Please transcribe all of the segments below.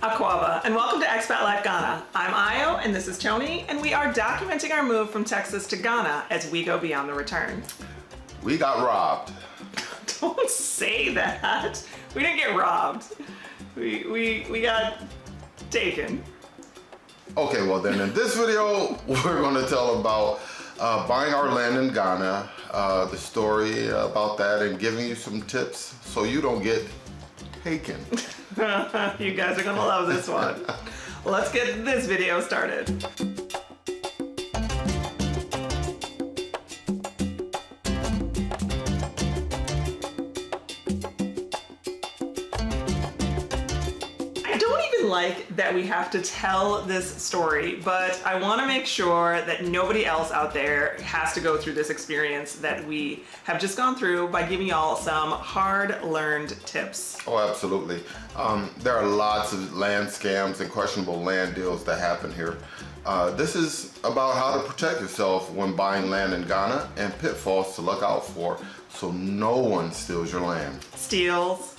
Aquaba, and welcome to Expat Life Ghana. I'm Ayo, and this is Tony, and we are documenting our move from Texas to Ghana as we go beyond the return. We got robbed. Don't say that. We didn't get robbed. We got taken. Okay, well then in this video, we're going to tell about buying our land in Ghana, the story about that, and giving you some tips so you don't get taken. You guys are gonna love this one. Let's get this video started. I don't even like that we have to tell this story, but I want to make sure that nobody else out there has to go through this experience that we have just gone through by giving y'all some hard-learned tips. Oh, absolutely. There are lots of land scams and questionable land deals that happen here. This is about how to protect yourself when buying land in Ghana and pitfalls to look out for so no one steals your land. Steals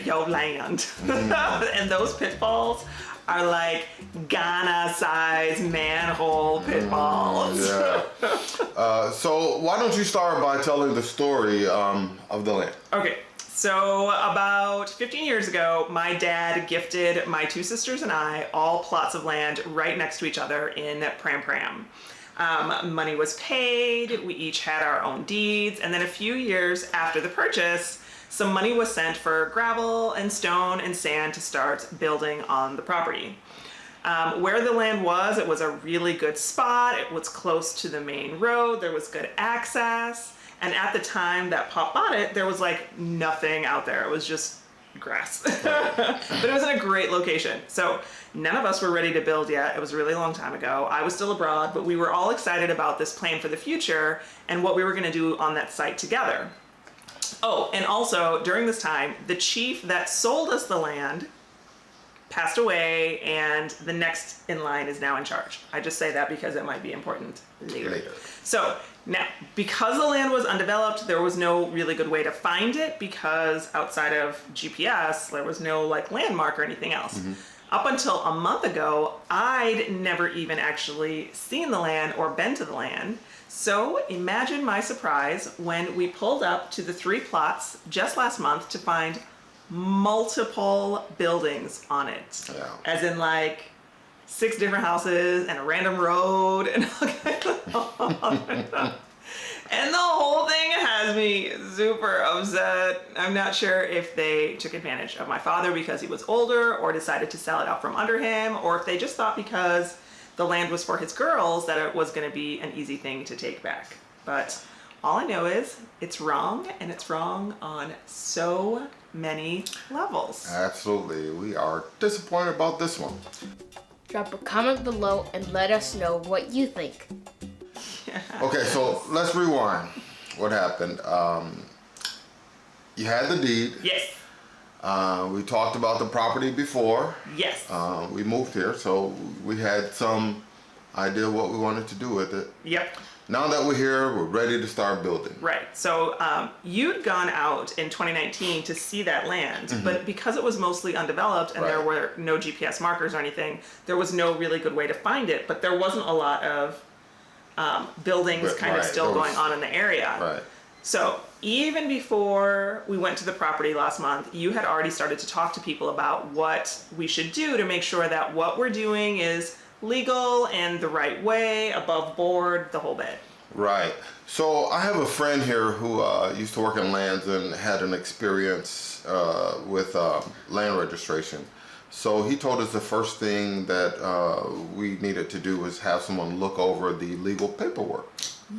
your land. And those pitfalls are like Ghana-sized manhole pitfalls. Yeah. So why don't you start by telling the story of the land? Okay, so about 15 years ago, my dad gifted my two sisters and I all plots of land right next to each other in Pram Pram. Money was paid, we each had our own deeds, and then a few years after the purchase, some money was sent for gravel and stone and sand to start building on the property. Where the land was, it was a really good spot. It was close to the main road. There was good access. And at the time that Pop bought it, there was like nothing out there. It was just grass. But it was in a great location. So none of us were ready to build yet. It was a really long time ago. I was still abroad, but we were all excited about this plan for the future and what we were going to do on that site together. Oh, and also during this time, the chief that sold us the land passed away, and the next in line is now in charge. I just say that because it might be important later. So now, because the land was undeveloped, there was no really good way to find it because outside of GPS, there was no like landmark or anything else. Up until a month ago, I'd never even actually seen the land or been to the land. So imagine my surprise when we pulled up to the 3 plots just last month to find multiple buildings on it. Yeah. As in like 6 different houses and a random road and and the whole thing has me super upset. I'm not sure if they took advantage of my father because he was older or decided to sell it out from under him, or if they just thought because the land was for his girls that it was going to be an easy thing to take back. But all I know is it's wrong, and it's wrong on so many levels. Absolutely. We are disappointed about this one. Drop a comment below and let us know what you think. Yeah. Okay, so let's rewind. What happened? You had the deed. Yes. We talked about the property before. Yes. We moved here, so we had some idea what we wanted to do with it. Yep. Now that we're here, we're ready to start building. Right. So you'd gone out in 2019 to see that land, but because it was mostly undeveloped and there were no GPS markers or anything, there was no really good way to find it. But there wasn't a lot of buildings kind of still going on in the area. Right. So even before we went to the property last month, you had already started to talk to people about what we should do to make sure that what we're doing is legal and the right way, above board, the whole bit. Right. So I have a friend here who used to work in lands and had an experience with land registration. So he told us the first thing that we needed to do was have someone look over the legal paperwork.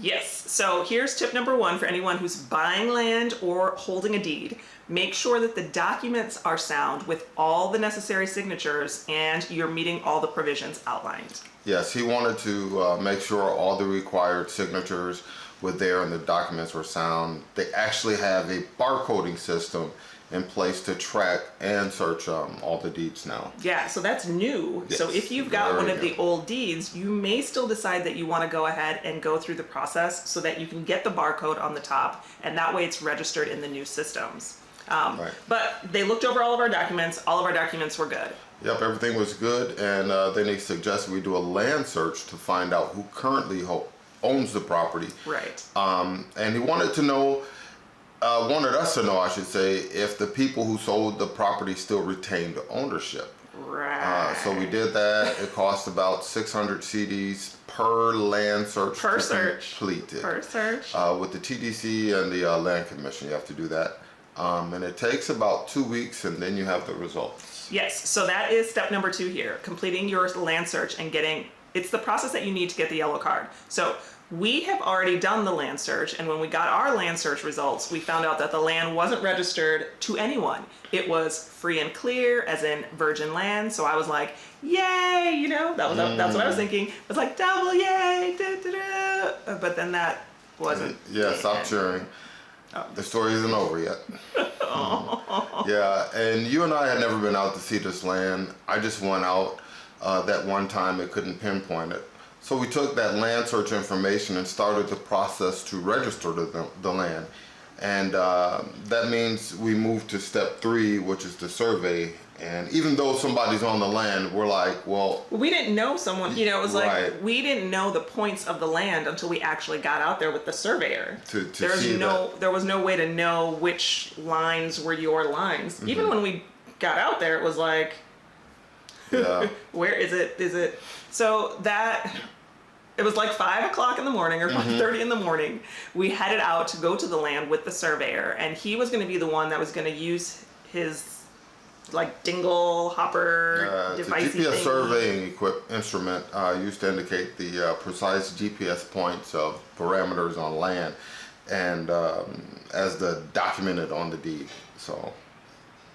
Yes. So here's tip number 1 for anyone who's buying land or holding a deed. Make sure that the documents are sound with all the necessary signatures and you're meeting all the provisions outlined. Yes, he wanted to make sure all the required signatures were there and the documents were sound. They actually have a barcoding system in place to track and search all the deeds now. Yeah, so that's new. Yes, so if you've got one of the old deeds, you may still decide that you want to go ahead and go through the process so that you can get the barcode on the top, and that way it's registered in the new systems. Right. But they looked over all of our documents. All of our documents were good. Yep, everything was good, and then he suggested we do a land search to find out who currently owns the property. Right. And he wanted to know, wanted us to know, I should say, if the people who sold the property still retained ownership. Right. So we did that. It cost about 600 CDs per land search. Completed. Per search. With the TDC and the Land Commission, you have to do that. And it takes about 2 weeks, and then you have the results. Yes, so that is step number 2 here, completing your land search and it's the process that you need to get the yellow card. So we have already done the land search, and when we got our land search results, we found out that the land wasn't registered to anyone. It was free and clear, as in virgin land. So I was like, yay, you know, that's what I was thinking. It was like, double yay, da, da, da. But then that wasn't. Yeah, stop cheering. Oh. The story isn't over yet. Yeah, and you and I had never been out to see this land. I just went out that one time and couldn't pinpoint it. So we took that land search information and started the process to register the land. And that means we moved to step 3, which is the survey. And even though somebody's on the land, we're like, well... We didn't know someone, you know, it was right. like, we didn't know the points of the land until we actually got out there with the surveyor. There was no way to know which lines were your lines. Mm-hmm. Even when we got out there, it was like, yeah. Where is it? So it was like 5 o'clock in the morning or 5:30 in the morning. We headed out to go to the land with the surveyor, and he was going to be the one that was going to use his like dingle hopper device. The GPS surveying instrument used to indicate the precise GPS points of parameters on land, and as documented on the deed. So.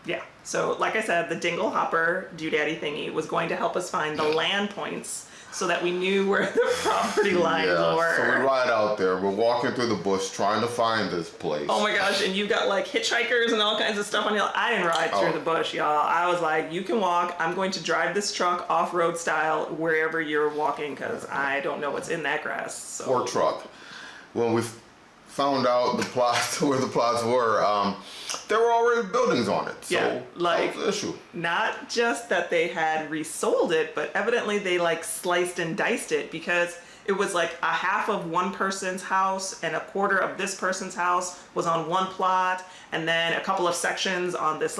Yeah. So, like I said, the dingle hopper doodaddy thingy was going to help us find the land points so that we knew where the property lines were. So we ride out there, we're walking through the bush trying to find this place. Oh my gosh, and you got like hitchhikers and all kinds of stuff on you. I didn't ride through the bush, y'all. I was like, you can walk. I'm going to drive this truck off-road style wherever you're walking because I don't know what's in that grass. So. Or truck. When we found out the plots, where the plots were, there were already buildings on it. So yeah, like that was the issue. Not just that they had resold it, but evidently they like sliced and diced it because it was like a half of one person's house and a quarter of this person's house was on one plot, and then a couple of sections on this.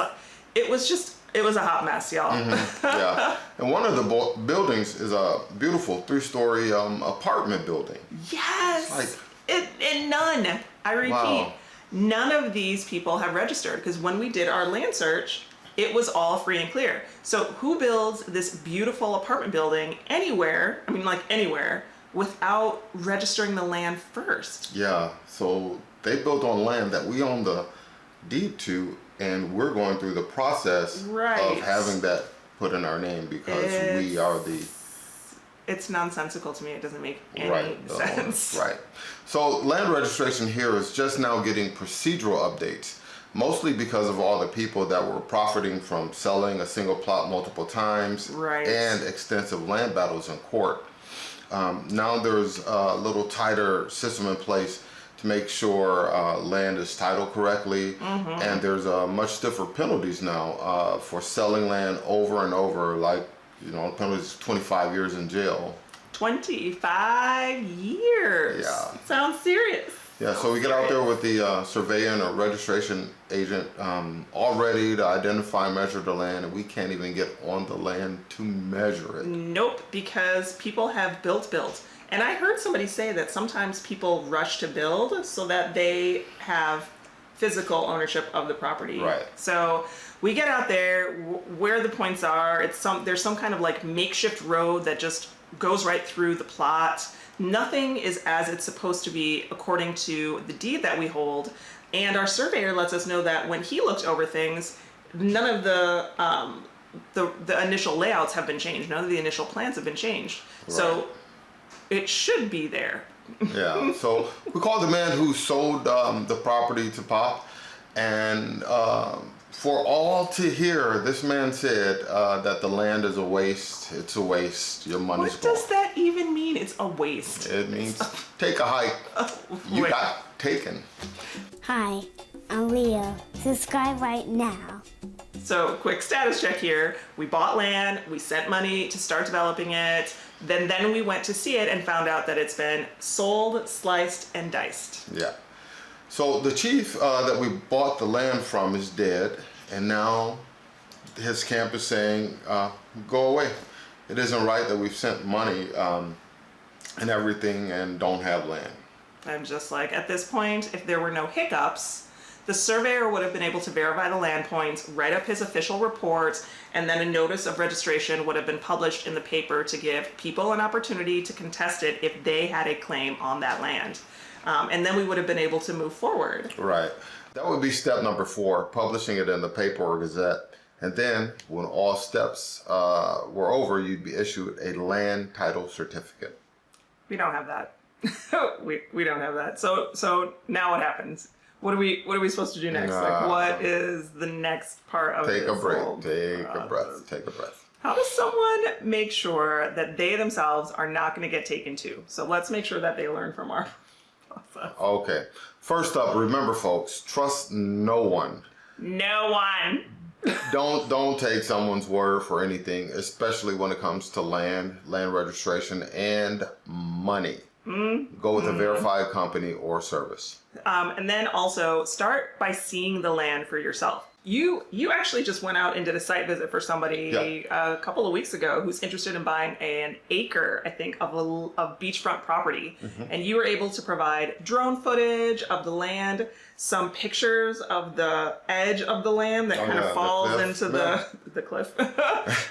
It was a hot mess, y'all. Mm-hmm. Yeah, and one of the buildings is a beautiful 3-story apartment building. Yes. And none, I repeat, none of these people have registered because when we did our land search, it was all free and clear. So who builds this beautiful apartment building anywhere, without registering the land first? Yeah, so they built on land that we own the deed to, and we're going through the process of having that put in our name because we are the... It's nonsensical to me. It doesn't make any sense. Right. So land registration here is just now getting procedural updates, mostly because of all the people that were profiting from selling a single plot multiple times and extensive land battles in court. Now there's a little tighter system in place to make sure land is titled correctly, and there's much stiffer penalties now for selling land over and over, like, you know, penalties 25 years in jail. 25 years? Yeah. Sounds serious. Yeah, so we get out there with the surveyor or registration agent all ready to identify and measure the land, and we can't even get on the land to measure it. Nope, because people have built. And I heard somebody say that sometimes people rush to build so that they have physical ownership of the property. Right. So we get out there where the points are. There's some kind of like makeshift road that just goes right through the plot. Nothing is as it's supposed to be according to the deed that we hold. And our surveyor lets us know that when he looked over things, none of the initial layouts have been changed. None of the initial plans have been changed. Right. So it should be there. Yeah, so we called the man who sold the property to Pop, and for all to hear, this man said that the land is a waste. It's a waste. Your money's gone. What does that even mean? It's a waste. It means take a hike. You got taken. Hi, I'm Leo. Subscribe right now. So quick status check here. We bought land, we sent money to start developing it. Then we went to see it and found out that it's been sold, sliced, and diced. Yeah. So the chief that we bought the land from is dead, and now his camp is saying, go away. It isn't right that we've sent money and everything and don't have land. I'm just like, at this point, if there were no hiccups, the surveyor would have been able to verify the land points, write up his official report, and then a notice of registration would have been published in the paper to give people an opportunity to contest it if they had a claim on that land. And then we would have been able to move forward. Right. That would be step number 4, publishing it in the paper or gazette. And then when all steps were over, you'd be issued a land title certificate. We don't have that. we don't have that. So now what happens? What are we supposed to do next? Like, what is the next part of Take this a break. whole Take a process? breath. Take a breath. How does someone make sure that they themselves are not going to get taken to? So let's make sure that they learn from our process. Okay. First up, remember, folks, trust no one. No one. Don't take someone's word for anything, especially when it comes to land registration, and money. Go with a verified company or service. And then also start by seeing the land for yourself. You actually just went out and did a site visit for somebody a couple of weeks ago who's interested in buying an acre, I think, of beachfront property. And you were able to provide drone footage of the land, some pictures of the edge of the land that kind of falls into the cliff.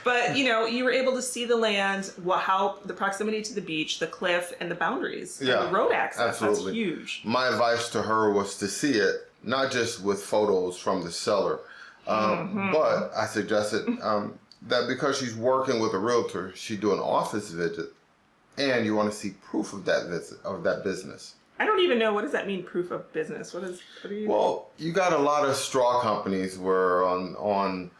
But you were able to see the land, how the proximity to the beach, the cliff, and the boundaries, and the road access. Absolutely. That's huge. My advice to her was to see it, not just with photos from the seller, but I suggested that because she's working with a realtor, she do an office visit, and you want to see proof of that visit, of that business. I don't even know, what does that mean, proof of business? What do you... Well, you got a lot of straw companies where on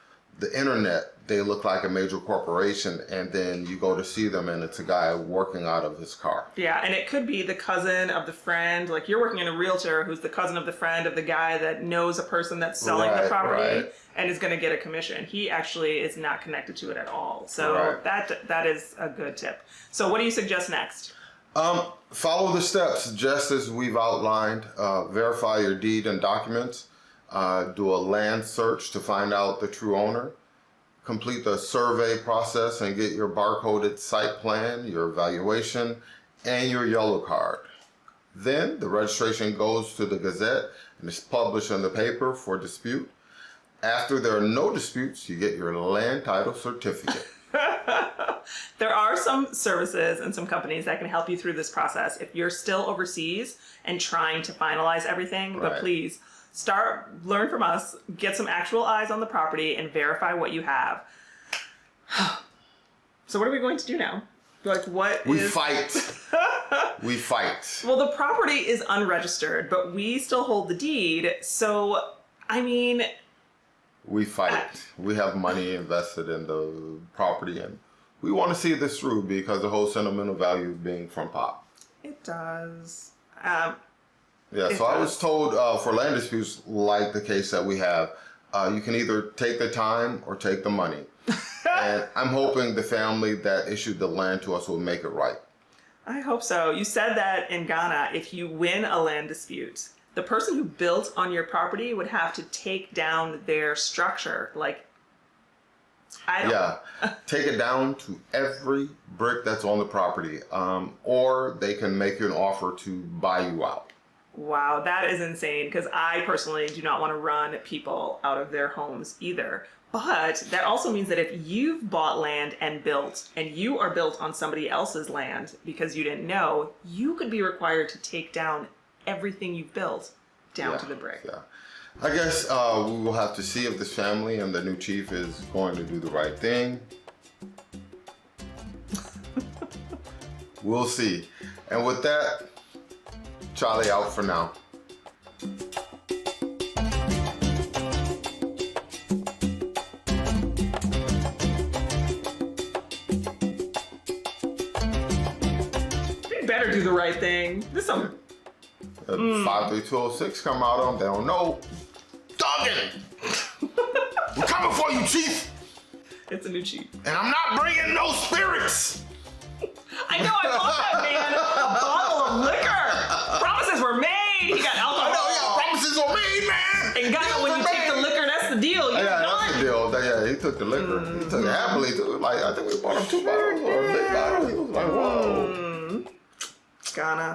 the internet they look like a major corporation, and then you go to see them and it's a guy working out of his car. Yeah, and it could be the cousin of the friend. Like, you're working in a realtor who's the cousin of the friend of the guy that knows a person that's selling the property and is going to get a commission. He actually is not connected to it at all. So that is a good tip. So what do you suggest next? Follow the steps just as we've outlined. Verify your deed and documents. Do a land search to find out the true owner. Complete the survey process and get your barcoded site plan, your evaluation, and your yellow card. Then the registration goes to the Gazette and is published in the paper for dispute. After there are no disputes, you get your land title certificate. There are some services and some companies that can help you through this process if you're still overseas and trying to finalize everything. But please, learn from us, get some actual eyes on the property, and verify what you have. So what are we going to do now? Like, We fight. We fight. Well, the property is unregistered, but we still hold the deed. So, I mean... We fight. We have money invested in the property, and we want to see this through because the whole sentimental value being from Pop. It does. So I was told for land disputes like the case that we have, you can either take the time or take the money. And I'm hoping the family that issued the land to us will make it right. I hope so. You said that in Ghana, if you win a land dispute, the person who built on your property would have to take down their structure. Like, take it down to every brick that's on the property, or they can make you an offer to buy you out. Wow, that is insane, because I personally do not want to run people out of their homes either. But that also means that if you've bought land and built, and you are built on somebody else's land because you didn't know, you could be required to take down everything you've built down to the brick. I guess we will have to see if this family and the new chief is going to do the right thing. We'll see. And with that, Charlie out for now. You better do the right thing. This some 53206 come out on, they don't know. Dogging! We're coming for you, Chief. It's a new Chief. And I'm not bringing no spirits. I know, I bought that man a bottle of liquor. Promises were made. He got alcohol. I know, yeah, promises are made, man. And God, Deals when are you take the made. liquor, that's the deal. You're Yeah, done. that's the deal. Yeah, he took the liquor. He took it happily too. Like, I think we bought him 2 bottles or a big bottle. He was like, whoa. Ghana.